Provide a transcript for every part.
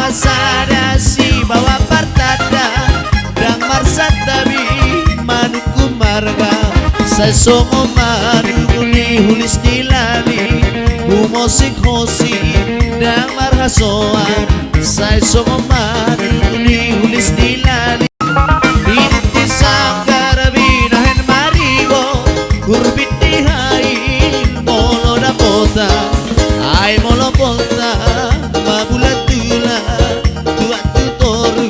pasada si bawa partada dan marsat tabi manuku marga sai songo manu ni hulis dilali musik hosi dan marga soa sai songo manu ni hulis dilali binti sanggar binahen marigo gurbiti hai molo da kota ai molo kota mabulat tula tua tutoru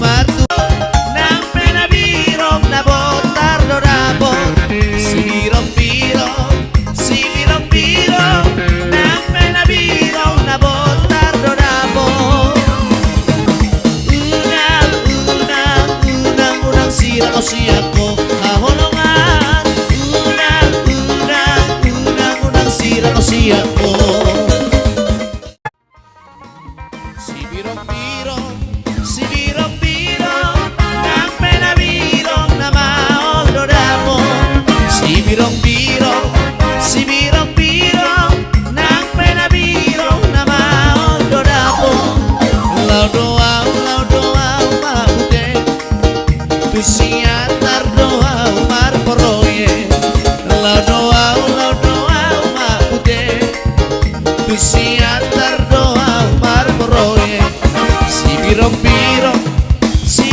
martu nang pena birong na botar do rabot si birong nang pena birong na botar do rabot unang sira ko siya ko aholongan unang sira ko siya ko si birong nang penabirong na maol do damo si birong nang penabirong na maol do damo lau doa maute tu siatar doa mar poroye lau doa maute tu siatar doa mar poroye si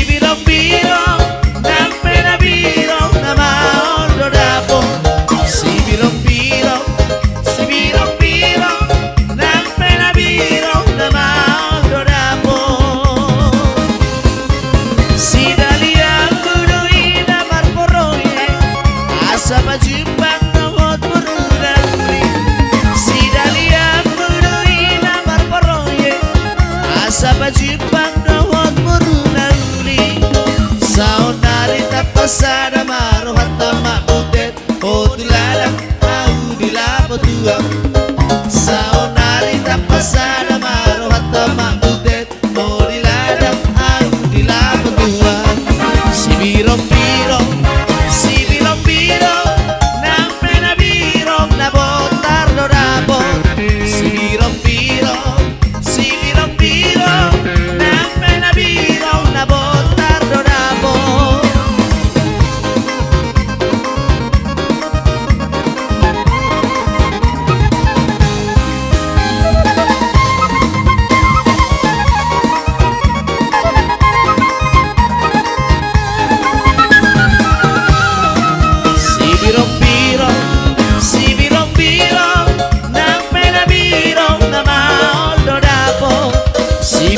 birong nang penabirong na maol do damo si birong nang penabirong na maol do damo si daliang kuduin na marporoye asa majumpang nahot mururali si daliang kuduin na marporoye asa majumpang nahot mururali saunari tapasada maru hatta mabutet o tulalang au dilapo tuang saunari tapasada maru hatta mabutet o dilalang au dilapo tuang si birong nang penabirong na botar do rabot si birong nang penabirong na botar do rabot si birong nang penabirong na maol do dabo si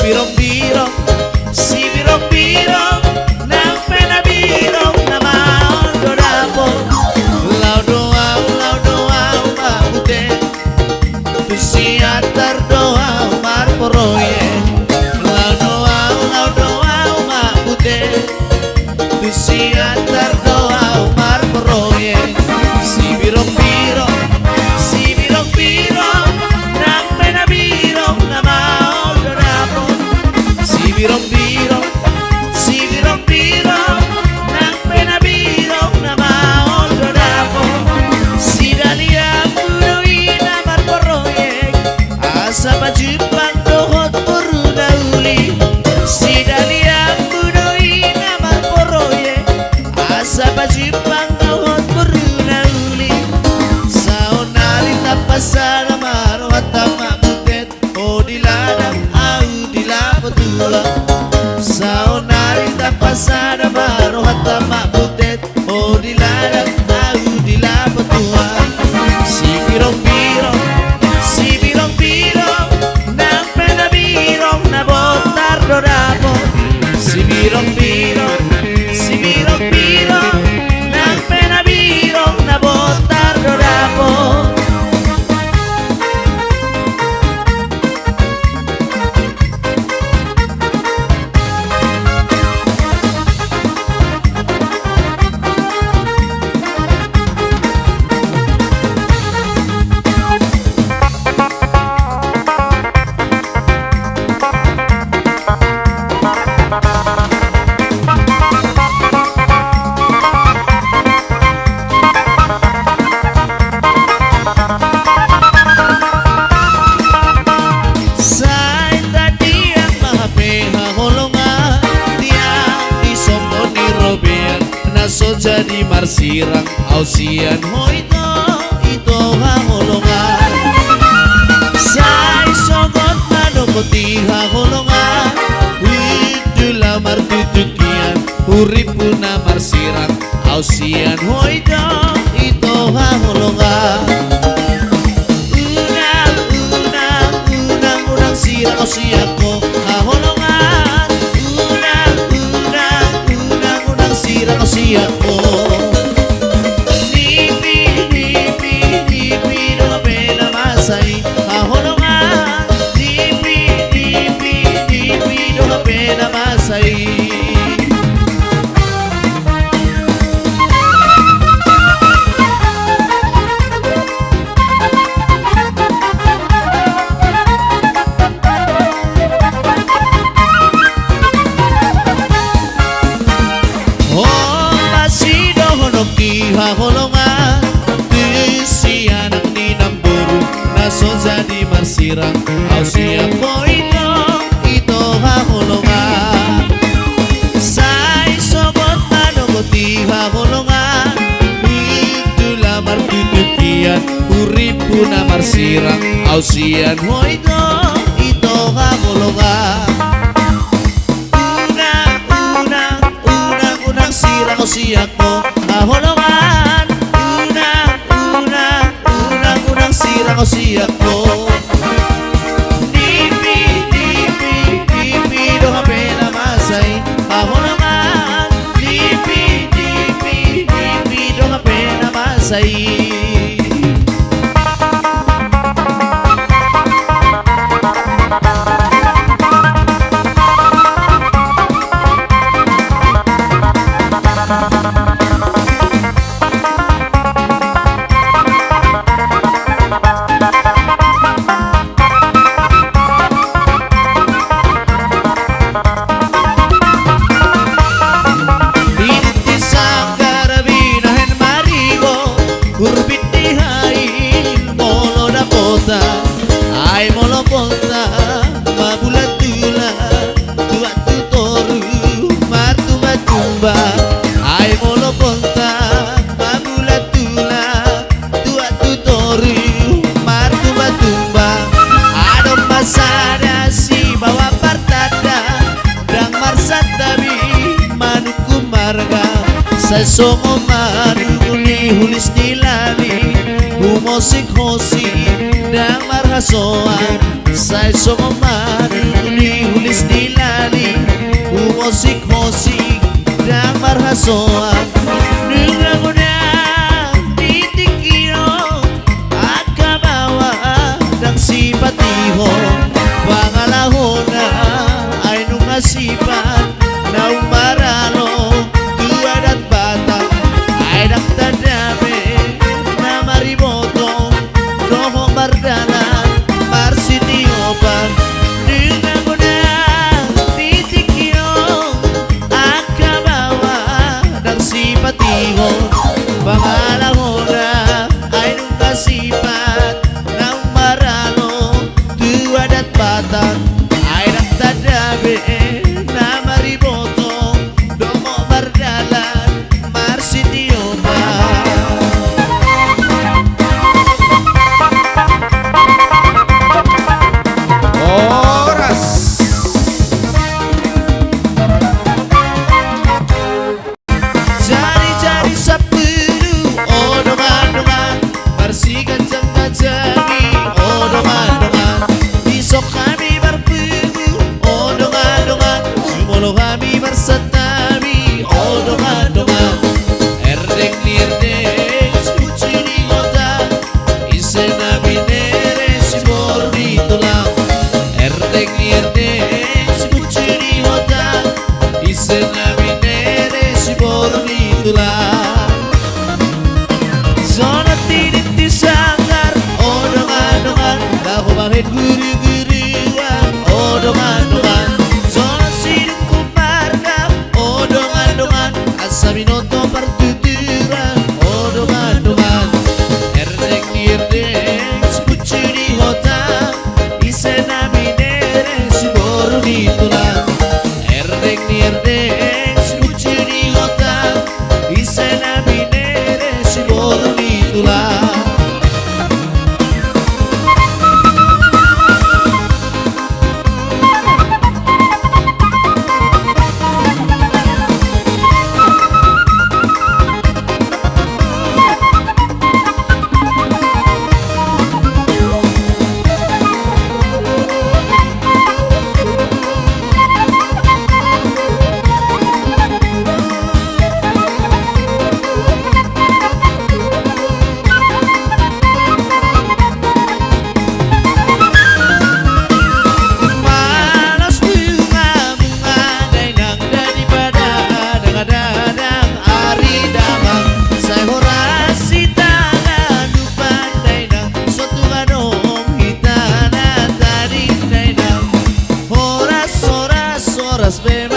birong nang penabirong na maol do dabo lau doa maute tu siatar doa mar poroye lau doa maute tu siatar doa mar poroye si birong nang penabirong na maol do dabo si birong nang penabirong na maol do dabo si daliang kuduin na marporoye asa majumpang dohot murunali si daliang kuduin na marporoye asa majumpang dohot murunali saunali tapasada maru hatta mabutet o diladang au dilapo tula saunari tapasada maru hatta mabutet o diladang au dilapo tua si birong nang penabirong na botar do dabo si birong nang penabirong na botar do dabo marsirang ausian hoito ito hahulungan say sogot manokoti hahulungan widula martutukian urip puna marsirang ausian hoito ito hahulungan unang sirang ausian ko hahulungan unang sirang ausian ko hahulungan tisian ang ninamburu naso jadi marsirang ausia ko ito hahulungan say sobot manokoti hahulungan itulah martutukian urip puna marsirang ausian mo ito hahulungan unang sirang ausia ko hahulungan unang sirang ausia ko Nipi do hapena masay hahulungan Nipi do hapena masay ay molopolta mabulatula tua tutoru martu matumba ay molopolta mabulatula tua tutoru martu matumba adom masada si bawa partada dang marsatabi manuku marga sa songo manuli hulis dilani humosik hosi dang marhasoan say somomani hulis dilali humosik hosik dang marhasoan nungguna titikio at kabawa dang simpatiho pangalahona ay nungasipan na umaralo tuadat batang ay daktadame na mariboto noho bardalan marsiniopan dengan mudah titikio akabawa dan simpatiho pangalahona ay nung kasipat na umaralo tuadat batang ay daktadabe na mariboto noho bardalan marsiniopan Zona tidak disanggar, odong-odongan, lahu bahit guru-guruan, odong-odongan. Zona sidung kumarga, odong-odongan, asaminoto partuturan, odong-odongan. Erdek-erdek, sepucuri hota, isena minere, siboru ditulang. Erdek-erdek, sepucuri hota, isena minere. oras vemos